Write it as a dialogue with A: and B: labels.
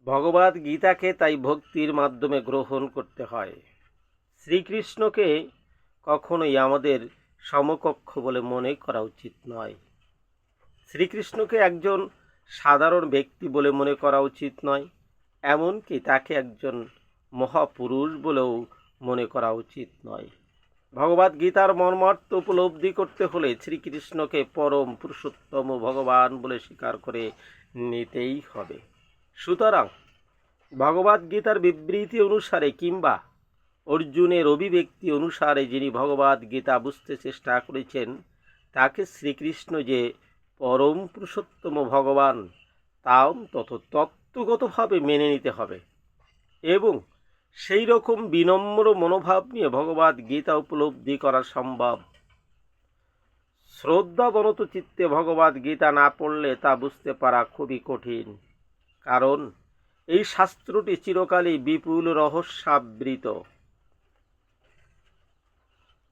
A: ভগবদ গীতাকে তাই ভক্তির মাধ্যমে গ্রহণ করতে হয়। শ্রীকৃষ্ণকে কখনোই আমাদের সমকক্ষ বলে মনে করা উচিত নয়। শ্রীকৃষ্ণকে একজন সাধারণ ব্যক্তি বলে মনে করা উচিত নয়, এমনকি তাকে একজন মহাপুরুষ বলেও মনে করা উচিত নয়। ভগবদ গীতার মর্মার্থ উপলব্ধি করতে হলে শ্রীকৃষ্ণকে পরম পুরুষোত্তম ভগবান বলে স্বীকার করে নিতেই হবে। সুতরাং ভগবদ গীতার বিবৃতি অনুসারে কিংবা অর্জুনের অভিব্যক্তি অনুসারে যিনি ভগবদ গীতা বুঝতে চেষ্টা করেছেন, তাকে শ্রীকৃষ্ণ যে পরম পুরুষোত্তম ভগবান তাও তত্ত্বগতভাবে মেনে নিতে হবে এবং সেই রকম বিনম্র মনোভাব নিয়ে ভগবদ গীতা উপলব্ধি করা সম্ভব। শ্রদ্ধাবনত চিত্তে ভগবদ গীতা না পড়লে তা বুঝতে পারা খুবই কঠিন, কারণ এই শাস্ত্রটি চিরকালই বিপুল রহস্যাবৃত।